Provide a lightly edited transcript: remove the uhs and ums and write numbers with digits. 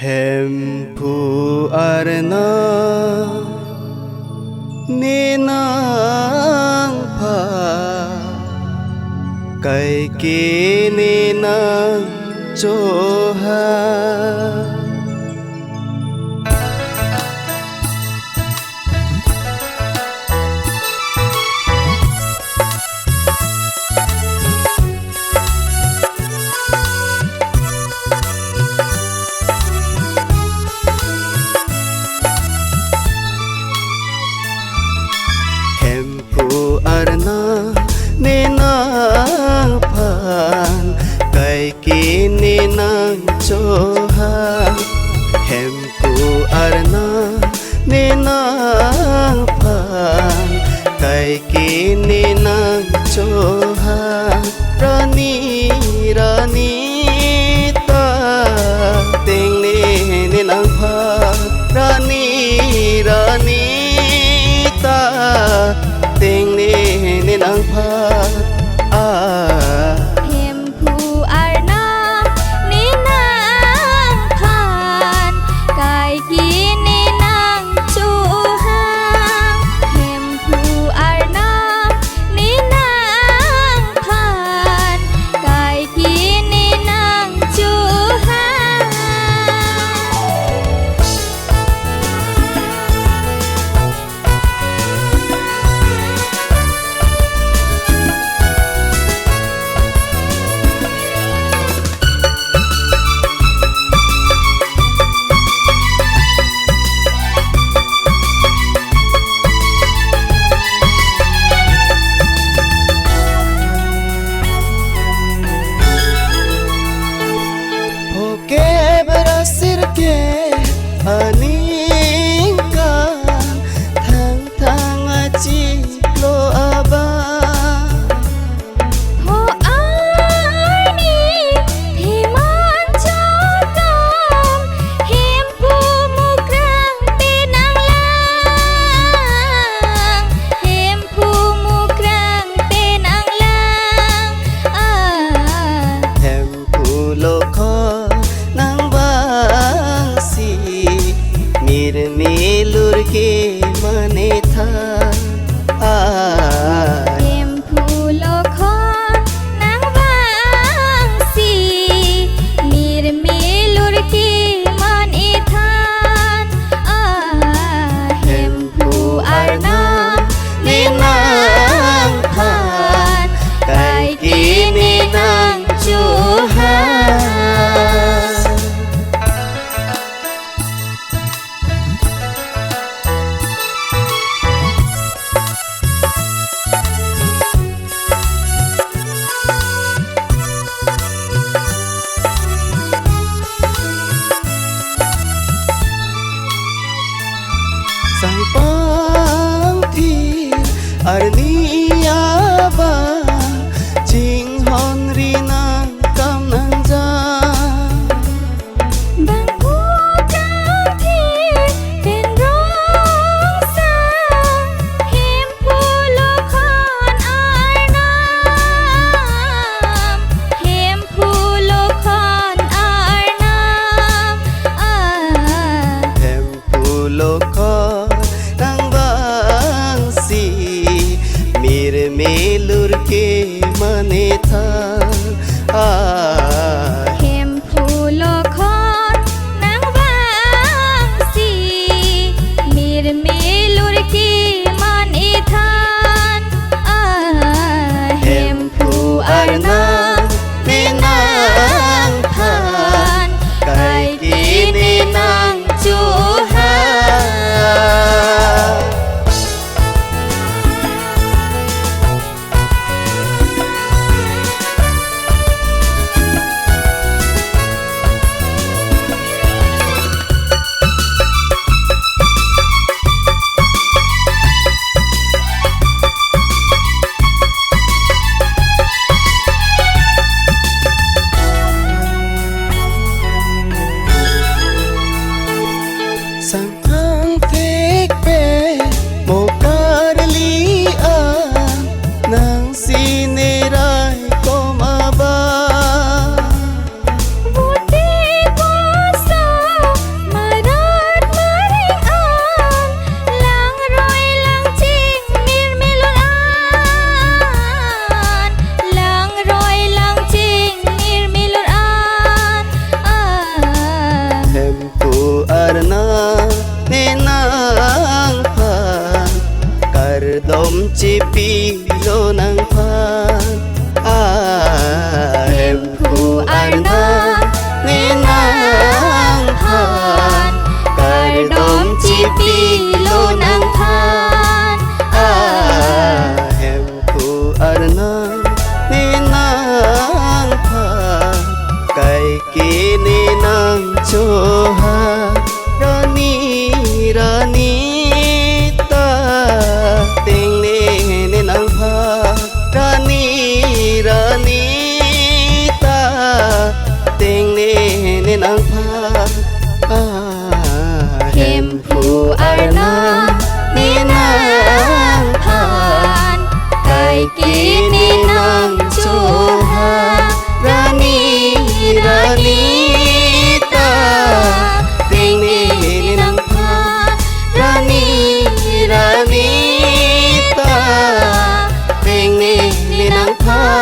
Hempu arna ninang pa kai kini nang joha arna ninang pan kai kini nang joha hempu arna ninang pan kai kini nang joha rani rani ta ting ni ninang pan rani rani ta ting ni ninang phat Hempu arna ninang phan kai kini nang joha Hempu arna ninang phan kai kini nang joha aningkan thang achi lo aba ho ani himan jodam hempu mukrang tenang lang hempu mukrang tenang lang hempu lokho nang bangsi mir milur ke mane tha hempu lokhon nang bangsi mir milur ki mane than hempu arna ninang phan kai kini nang joha sang pangthi arnia ba jing hon rinang kam nang ja bangku kaki ten rong sang hempu lokhon arnam hempu lokhon arnam hempu lokho nang bangsi mir melur ke mane tha hempu lokhon nang bangsi mir milur ki mane than hempu arna ninang phan kai kini nang joha จีปีโลนังพานเห็มผู้อันนานี่นางพานกายดมจีปีโลนังพานเห็มผู้อันนานี่นางพานไก่กีนี่นางโจฮารานีรานีตาเต็งนี่นี่นางพารานีรานีตาเต็งนี่นี่นางพาเข้มผู้อานานี่นางผ่านไก่กีนี่นางจูฮารานีรานีตาเต็งนี่นี่นางผ่านรานีรานีตาเต็งนี่นี่นางผ่าน